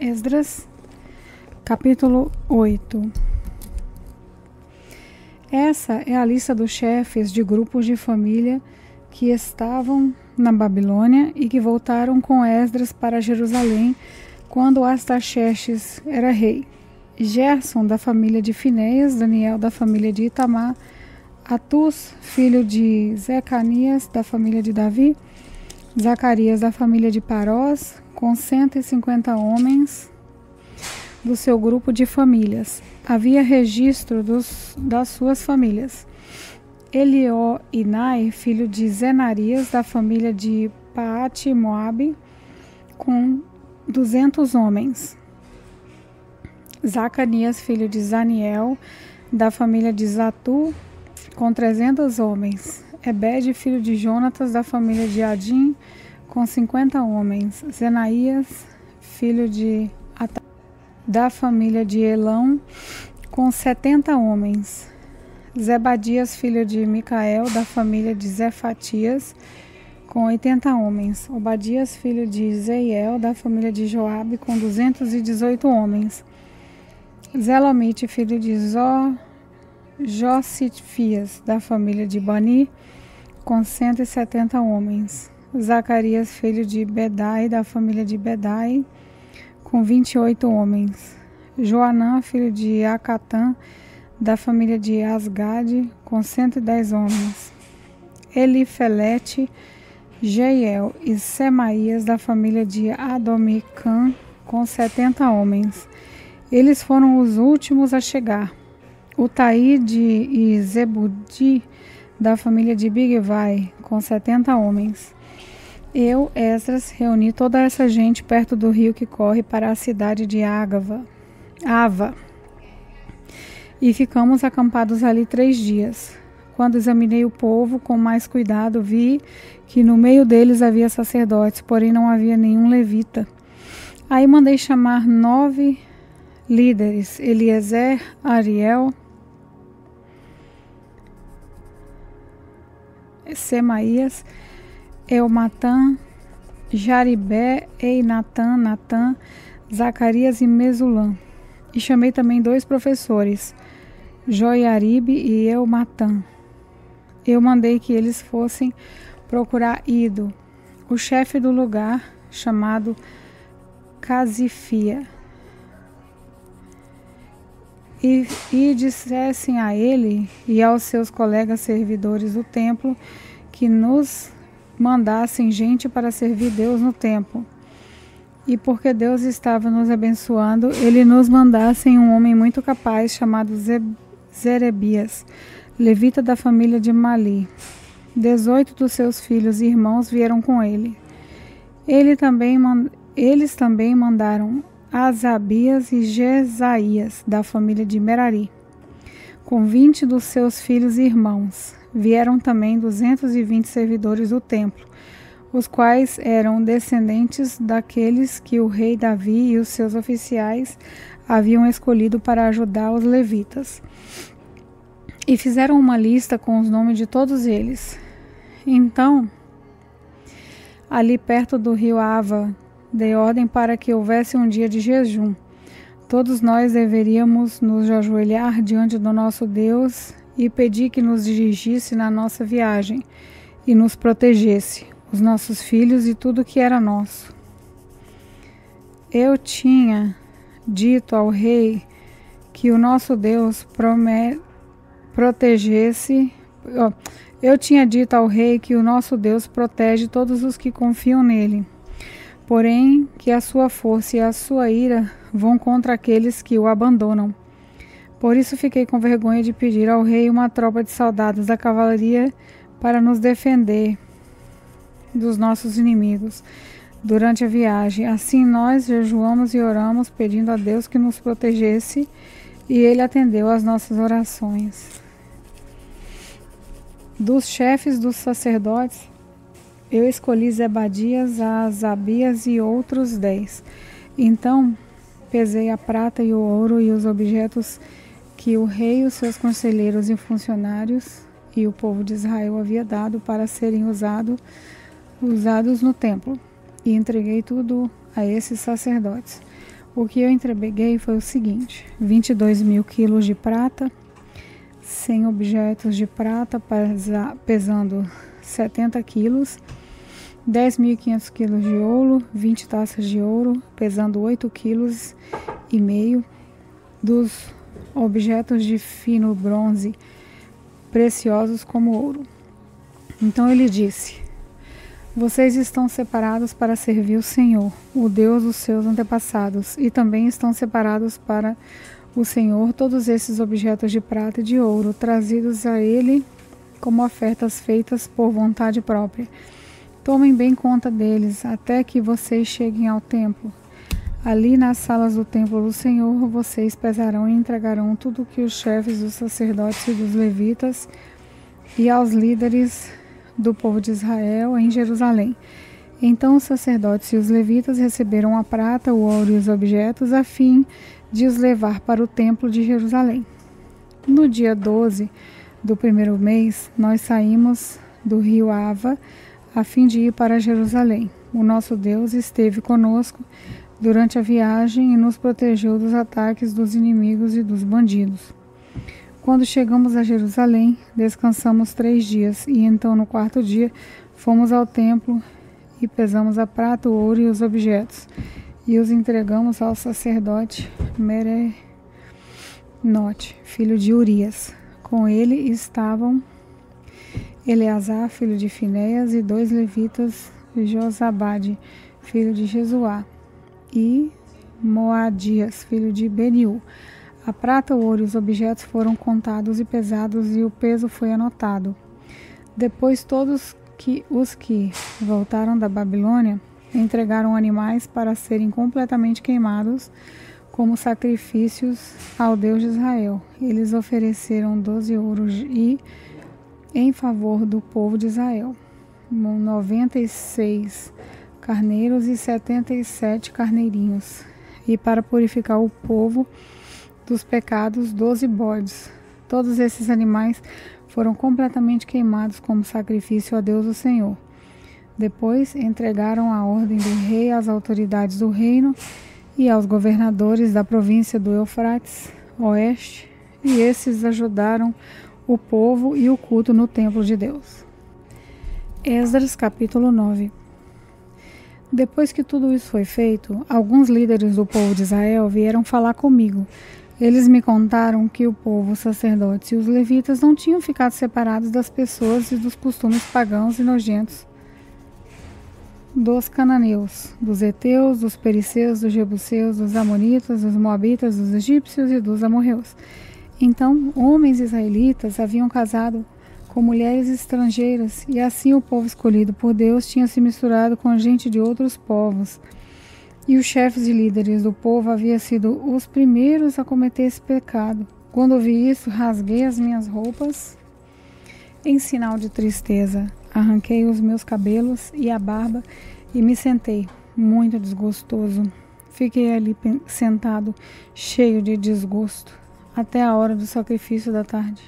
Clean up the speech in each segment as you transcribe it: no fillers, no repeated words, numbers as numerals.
Esdras, capítulo 8. Essa é a lista dos chefes de grupos de família que estavam na Babilônia e que voltaram com Esdras para Jerusalém quando Artaxerxes era rei. Gerson, da família de Finéias; Daniel, da família de Itamar; Atus, filho de Zecanias, da família de Davi; Zacarias, da família de Parós, com 150 homens do seu grupo de famílias. Havia registro das suas famílias. Elioenai, filho de Zenarias, da família de Paate-Moabe, com 200 homens. Zacanias, filho de Zaniel, da família de Zatu, com 300 homens. Ebed, filho de Jonatas, da família de Adim, com 50 homens. Zenaías, filho de Ata, da família de Elão, com 70 homens. Zebadias, filho de Micael, da família de Zefatias, com 80 homens. Obadias, filho de Zeiel, da família de Joabe, com 218 homens. Zelomite, filho de Josifias, da família de Bani, com 170 homens. Zacarias, filho de Bedai, da família de Bedai, com 28 homens. Joanã, filho de Acatã, da família de Asgade, com 110 homens. Elifelete, Jeiel e Semaías, da família de Adomicã, com 70 homens. Eles foram os últimos a chegar. Utaíde e Zebudi, da família de Bigvai, com 70 homens. Eu, Esdras, reuni toda essa gente perto do rio que corre para a cidade de Ava, e ficamos acampados ali 3 dias. Quando examinei o povo com mais cuidado, vi que no meio deles havia sacerdotes, porém não havia nenhum levita. Aí mandei chamar 9 líderes: Eliezer, Ariel, Semaías, Elmatã, Jaribé, Einatã, Natã, Zacarias e Mesulã. E chamei também 2 professores, Joiaribe e Elmatã. Eu mandei que eles fossem procurar Ido, o chefe do lugar, chamado Casifia, e dissessem a ele e aos seus colegas servidores do templo que nos mandassem gente para servir Deus no templo. E porque Deus estava nos abençoando, ele nos mandassem um homem muito capaz chamado Zerebias, levita da família de Mali. 18 dos seus filhos e irmãos vieram com ele. Eles também mandaram Asabias e Jesaías, da família de Merari, com 20 dos seus filhos e irmãos. Vieram também 220 servidores do templo, os quais eram descendentes daqueles que o rei Davi e os seus oficiais haviam escolhido para ajudar os levitas. E fizeram uma lista com os nomes de todos eles. Então, ali perto do rio Ava, dei ordem para que houvesse um dia de jejum. Todos nós deveríamos nos ajoelhar diante do nosso Deus e pedir que nos dirigisse na nossa viagem e nos protegesse, os nossos filhos e tudo que era nosso. Eu tinha dito ao rei que o nosso Deus protege todos os que confiam nele, porém que a sua força e a sua ira vão contra aqueles que o abandonam. Por isso fiquei com vergonha de pedir ao rei uma tropa de soldados da cavalaria para nos defender dos nossos inimigos durante a viagem. Assim nós jejuamos e oramos, pedindo a Deus que nos protegesse, e ele atendeu às nossas orações. Dos chefes dos sacerdotes, eu escolhi Zebadias, Asabias e outros 10. Então pesei a prata e o ouro e os objetos que o rei, os seus conselheiros e funcionários e o povo de Israel havia dado para serem usados no templo, e entreguei tudo a esses sacerdotes. O que eu entreguei foi o seguinte: 22.000 quilos de prata, 100 objetos de prata pesando 70 quilos, 10.500 quilos de ouro, 20 taças de ouro pesando 8,5 quilos, dos objetos de fino bronze preciosos como ouro. Então ele disse: vocês estão separados para servir o Senhor, o Deus dos seus antepassados, e também estão separados para o Senhor todos esses objetos de prata e de ouro, trazidos a ele como ofertas feitas por vontade própria. Tomem bem conta deles, até que vocês cheguem ao templo. Ali nas salas do templo do Senhor, vocês pesarão e entregarão tudo que os chefes dos sacerdotes e dos levitas e aos líderes do povo de Israel em Jerusalém. Então os sacerdotes e os levitas receberam a prata, o ouro e os objetos a fim de os levar para o templo de Jerusalém. No dia 12 do primeiro mês, nós saímos do rio Ava a fim de ir para Jerusalém. O nosso Deus esteve conosco durante a viagem e nos protegeu dos ataques dos inimigos e dos bandidos. Quando chegamos a Jerusalém, descansamos 3 dias, e então no 4º dia fomos ao templo e pesamos a prata, o ouro e os objetos, e os entregamos ao sacerdote Merenote, filho de Urias. Com ele estavam Eleazar, filho de Finéias, e 2 levitas, Josabade, filho de Jesuá, e Moadias, filho de Beniu. A prata, o ouro e os objetos foram contados e pesados, e o peso foi anotado. Depois todos os que voltaram da Babilônia entregaram animais para serem completamente queimados como sacrifícios ao Deus de Israel. Eles ofereceram 12 ouros e em favor do povo de Israel, 96 carneiros e 77 carneirinhos, e para purificar o povo dos pecados, 12 bodes. Todos esses animais foram completamente queimados como sacrifício a Deus o Senhor. Depois entregaram a ordem do rei às autoridades do reino e aos governadores da província do Eufrates Oeste, e esses ajudaram o povo e o culto no templo de Deus. Esdras capítulo 9. Depois que tudo isso foi feito, alguns líderes do povo de Israel vieram falar comigo. Eles me contaram que o povo, os sacerdotes e os levitas não tinham ficado separados das pessoas e dos costumes pagãos e nojentos dos cananeus, dos heteus, dos perizeus, dos jebuseus, dos amonitas, dos moabitas, dos egípcios e dos amorreus. Então, homens israelitas haviam casado com mulheres estrangeiras, e assim o povo escolhido por Deus tinha se misturado com gente de outros povos. E os chefes e líderes do povo haviam sido os primeiros a cometer esse pecado. Quando ouvi isso, rasguei as minhas roupas em sinal de tristeza. Arranquei os meus cabelos e a barba e me sentei, muito desgostoso. Fiquei ali sentado, cheio de desgosto, até a hora do sacrifício da tarde.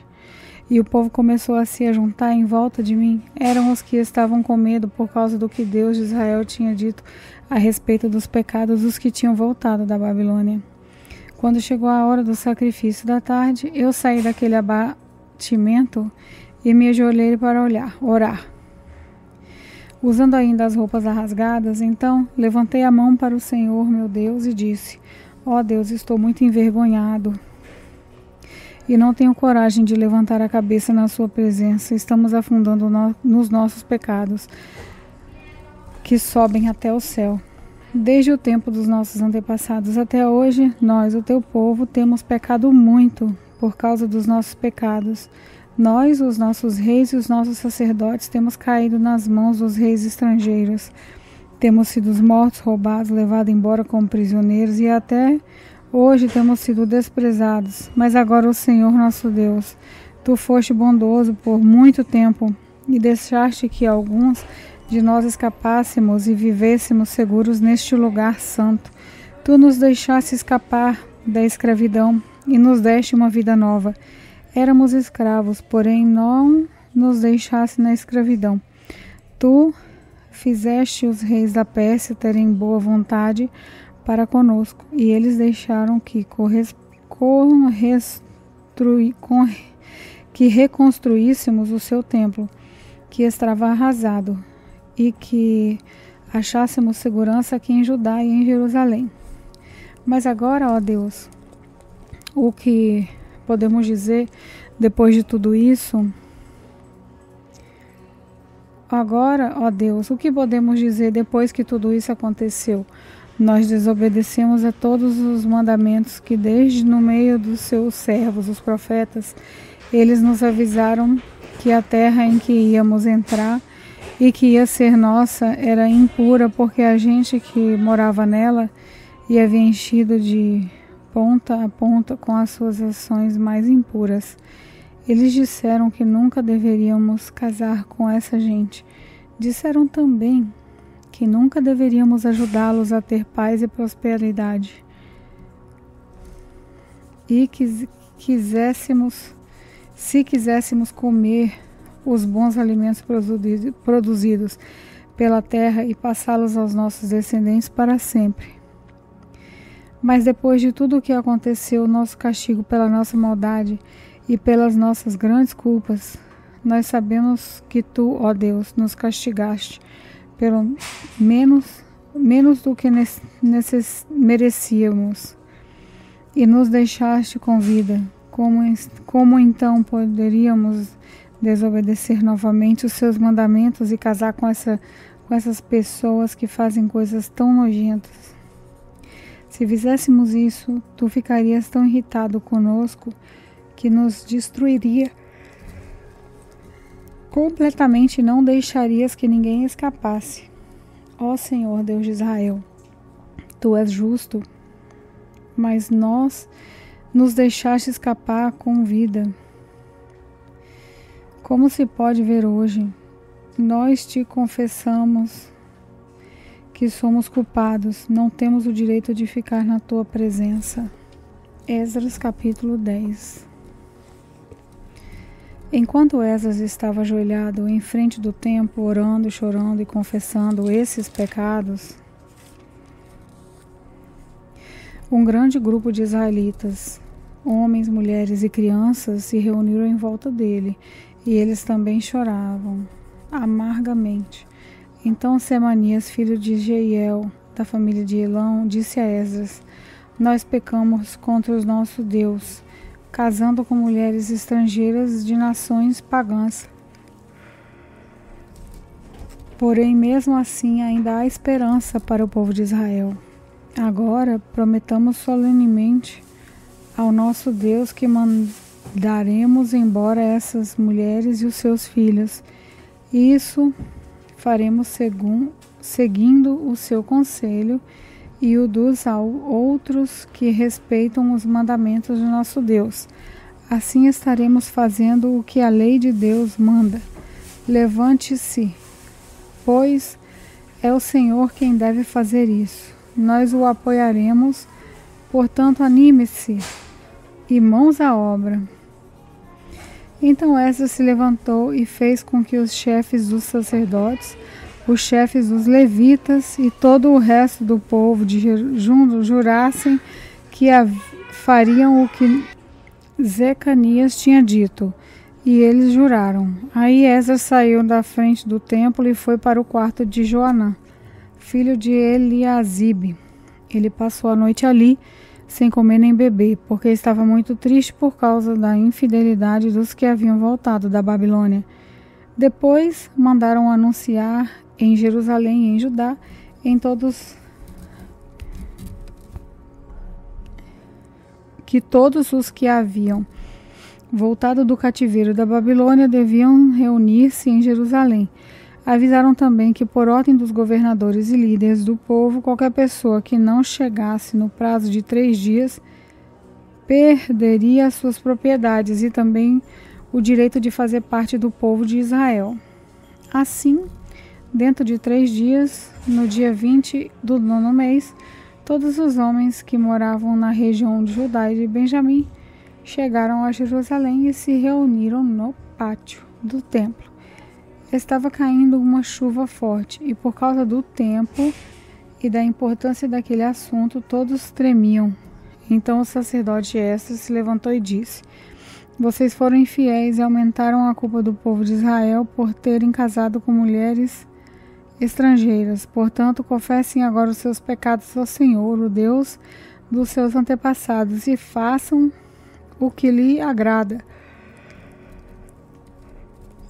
E o povo começou a se ajuntar em volta de mim. Eram os que estavam com medo por causa do que Deus de Israel tinha dito a respeito dos pecados dos que tinham voltado da Babilônia. Quando chegou a hora do sacrifício da tarde, eu saí daquele abatimento e me ajoelhei para orar. Usando ainda as roupas rasgadas, então levantei a mão para o Senhor, meu Deus, e disse: ó Deus, estou muito envergonhado e não tenho coragem de levantar a cabeça na sua presença. Estamos afundando nos nossos pecados, que sobem até o céu. Desde o tempo dos nossos antepassados até hoje, nós, o teu povo, temos pecado muito por causa dos nossos pecados. Nós, os nossos reis e os nossos sacerdotes, temos caído nas mãos dos reis estrangeiros. Temos sido mortos, roubados, levados embora como prisioneiros, e até hoje temos sido desprezados. Mas agora, o Senhor nosso Deus, tu foste bondoso por muito tempo e deixaste que alguns de nós escapássemos e vivêssemos seguros neste lugar santo. Tu nos deixaste escapar da escravidão e nos deste uma vida nova. Éramos escravos, porém não nos deixaste na escravidão. Tu fizeste os reis da Pérsia terem boa vontade para conosco, e eles deixaram que reconstruíssemos o seu templo, que estava arrasado, e que achássemos segurança aqui em Judá e em Jerusalém. Mas agora, ó Deus, o que podemos dizer depois de tudo isso? Agora, ó Deus, o que podemos dizer depois que tudo isso aconteceu? Nós desobedecemos a todos os mandamentos que desde no meio dos seus servos, os profetas, eles nos avisaram que a terra em que íamos entrar e que ia ser nossa era impura, porque a gente que morava nela ia havia enchido de ponta a ponta com as suas ações mais impuras. Eles disseram que nunca deveríamos casar com essa gente. Disseram também que nunca deveríamos ajudá-los a ter paz e prosperidade. E que se quiséssemos comer os bons alimentos produzidos pela terra e passá-los aos nossos descendentes para sempre. Mas depois de tudo o que aconteceu, nosso castigo pela nossa maldade e pelas nossas grandes culpas, nós sabemos que tu, ó Deus, nos castigaste pelo menos do que merecíamos e nos deixaste com vida. Como então poderíamos desobedecer novamente os seus mandamentos e casar com essas pessoas que fazem coisas tão nojentas? Se fizéssemos isso, tu ficarias tão irritado conosco que nos destruiria completamente e não deixarias que ninguém escapasse. Ó Senhor, Deus de Israel, tu és justo, mas nós nos deixaste escapar com vida. Como se pode ver hoje, nós te confessamos que somos culpados, não temos o direito de ficar na tua presença. Esdras capítulo 10. Enquanto Esdras estava ajoelhado em frente do templo, orando, chorando e confessando esses pecados, um grande grupo de israelitas, homens, mulheres e crianças, se reuniram em volta dele, e eles também choravam amargamente. Então Semanias, filho de Jeiel, da família de Elão, disse a Esdras: nós pecamos contra o nosso Deus, casando com mulheres estrangeiras de nações pagãs. Porém, mesmo assim, ainda há esperança para o povo de Israel. Agora, prometamos solenemente ao nosso Deus que mandaremos embora essas mulheres e os seus filhos. Isso faremos seguindo o seu conselho e o dos outros que respeitam os mandamentos de nosso Deus. Assim estaremos fazendo o que a lei de Deus manda. Levante-se, pois é o Senhor quem deve fazer isso. Nós o apoiaremos, portanto anime-se e mãos à obra. Então Esdras se levantou e fez com que os chefes dos sacerdotes, os chefes dos levitas e todo o resto do povo de jurassem que fariam o que Zecanias tinha dito. E eles juraram. Aí Esdras saiu da frente do templo e foi para o quarto de Joanã, filho de Eliasibe. Ele passou a noite ali, sem comer nem beber, porque estava muito triste por causa da infidelidade dos que haviam voltado da Babilônia. Depois mandaram anunciar em Jerusalém e em Judá, que todos os que haviam voltado do cativeiro da Babilônia deviam reunir-se em Jerusalém. Avisaram também que, por ordem dos governadores e líderes do povo, qualquer pessoa que não chegasse no prazo de 3 dias perderia suas propriedades e também o direito de fazer parte do povo de Israel. Assim, dentro de 3 dias, no dia 20 do 9º mês, todos os homens que moravam na região de Judá e de Benjamim chegaram a Jerusalém e se reuniram no pátio do templo. Estava caindo uma chuva forte e, por causa do tempo, e da importância daquele assunto, todos tremiam. Então o sacerdote Esdras se levantou e disse: vocês foram infiéis e aumentaram a culpa do povo de Israel por terem casado com mulheres estrangeiras. Portanto, confessem agora os seus pecados ao Senhor, o Deus dos seus antepassados, e façam o que lhe agrada.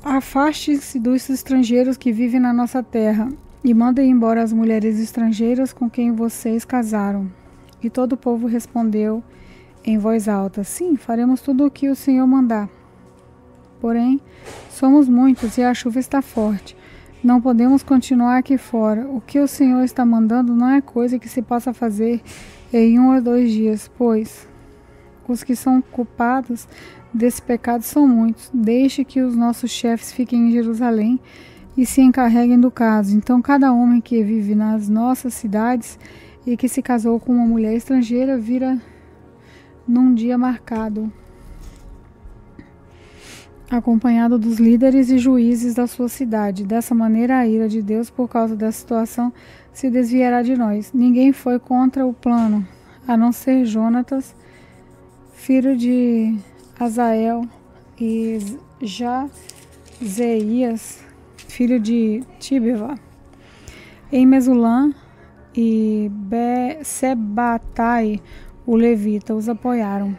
Afaste-se dos estrangeiros que vivem na nossa terra, e mandem embora as mulheres estrangeiras com quem vocês casaram. E todo o povo respondeu em voz alta: sim, faremos tudo o que o Senhor mandar. Porém, somos muitos e a chuva está forte. Não podemos continuar aqui fora. O que o Senhor está mandando não é coisa que se possa fazer em 1 ou 2 dias, pois os que são culpados desse pecado são muitos. Deixe que os nossos chefes fiquem em Jerusalém e se encarreguem do caso. Então cada homem que vive nas nossas cidades e que se casou com uma mulher estrangeira vira num dia marcado, acompanhado dos líderes e juízes da sua cidade. Dessa maneira, a ira de Deus por causa da situação se desviará de nós. Ninguém foi contra o plano, a não ser Jonatas, filho de Azael, e Jazeias, filho de Tibeva. Em Mesulã e Sebatai, o levita, os apoiaram.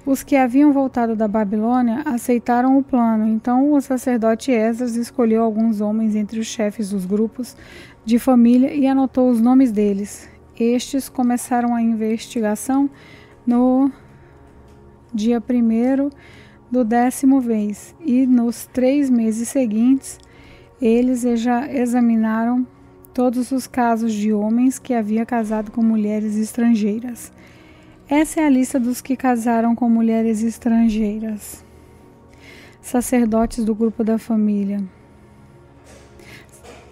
Os que haviam voltado da Babilônia aceitaram o plano. Então o sacerdote Esdras escolheu alguns homens entre os chefes dos grupos de família e anotou os nomes deles. Estes começaram a investigação no dia 1º do 10º mês, e nos 3 meses seguintes eles já examinaram todos os casos de homens que haviam casado com mulheres estrangeiras. Essa é a lista dos que casaram com mulheres estrangeiras. Sacerdotes do grupo da família.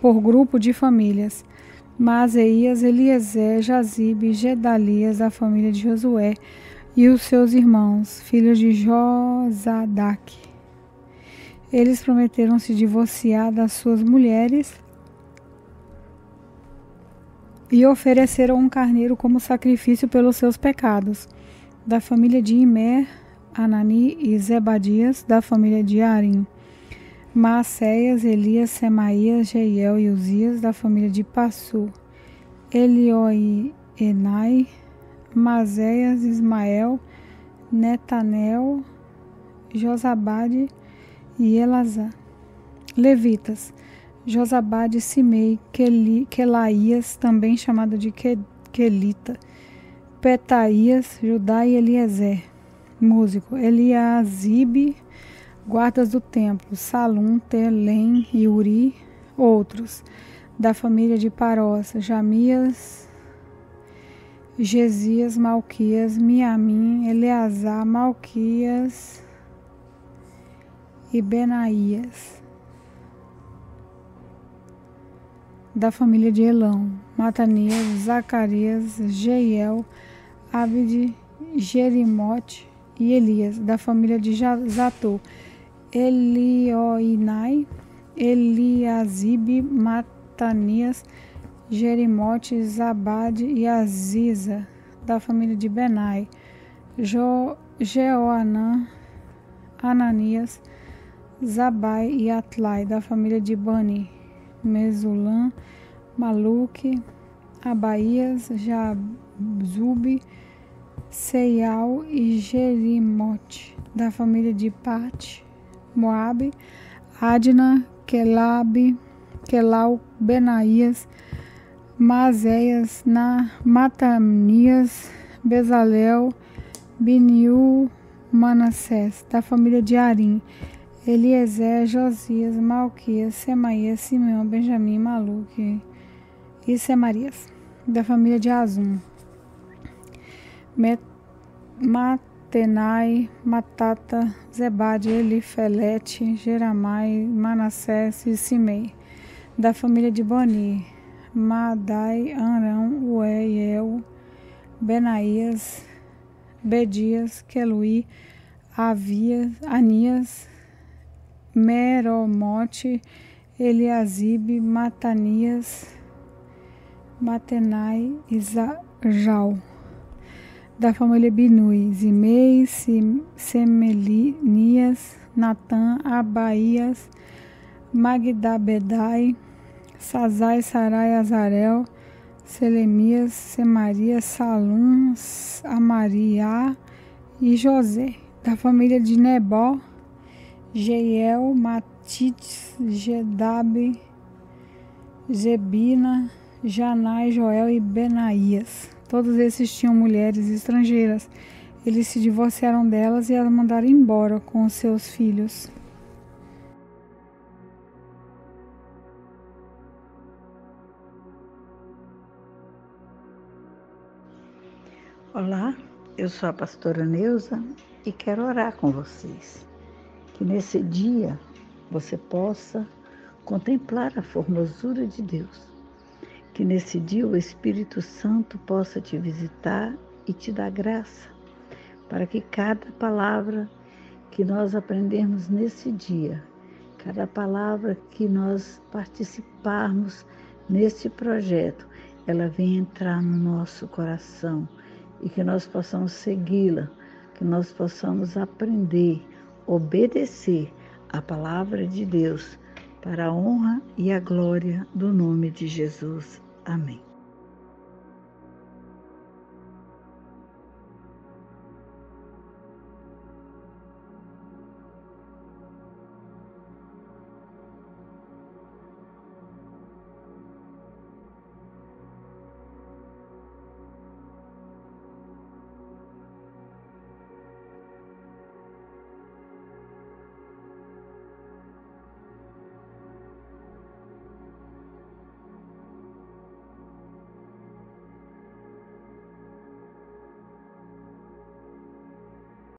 Por grupo de famílias: Maaseias, Eliezer, Jazibe, Gedalias, da família de Josué, e os seus irmãos, filhos de Josadaque. Eles prometeram se divorciar das suas mulheres e ofereceram um carneiro como sacrifício pelos seus pecados. Da família de Imer, Anani e Zebadias, da família de Arim. Maaseias, Elias, Semaías, Jeiel e Uzias, da família de Passu. Elioenai, Maséias, Ismael, Netanel, Josabade e Elazar. Levitas: Josabade, Simei, Quelaías, também chamado de Quelita, Petaías, Judá e Eliezer. Músico: Eliasibe, guardas do templo, Salum, Telém e Uri. Outros: da família de Parós: Jamias, Gesias, Malquias, Miamim, Eleazar, Malquias e Benaías. Da família de Elão: Matanias, Zacarias, Jeiel, Abide, Jerimote e Elias. Da família de Zatô: Elioinai, Eliasibe, Matanias, Jerimote, Zabade e Aziza. Da família de Benai: Jeoanã, Ananias, Zabai e Atlai. Da família de Bani: Mesulã, Maluque, Abaías, Jazube, Seial e Jerimote. Da família de Pate, Moabe, Adna, Quelabe, Quelau, Benaías, Maséias, Matanias, Bezalel, Biniu, Manassés. Da família de Arim: Eliezer, Josias, Malquias, Semaías, Simeão, Benjamim, Maluque e Semarias. Da família de Azum: Matenai, Matata, Zebade, Elifelete, Jeramai, Manassés e Simei. Da família de Bani: Madai, Arão, Ueiel, Benaías, Bedias, Queluí, Anias, Meromote, Eliasibe, Matanias, Matenai e Zal. Da família Binui, Zimei, Semelias, Natã, Abaias, Magdabedai, Sazai, Sarai, Azarel, Selemias, Semarias, Salum, Amariá e José. Da família de Nebó, Jeiel, Matites, Gedabe, Zebina, Janai, Joel e Benaías. Todos esses tinham mulheres estrangeiras. Eles se divorciaram delas e as mandaram embora com os seus filhos. Olá, eu sou a pastora Neuza e quero orar com vocês. Que nesse dia você possa contemplar a formosura de Deus. Que nesse dia o Espírito Santo possa te visitar e te dar graça, para que cada palavra que nós aprendermos nesse dia, cada palavra que nós participarmos nesse projeto, ela venha entrar no nosso coração e que nós possamos segui-la, que nós possamos aprender, obedecer a palavra de Deus para a honra e a glória do nome de Jesus. Amém.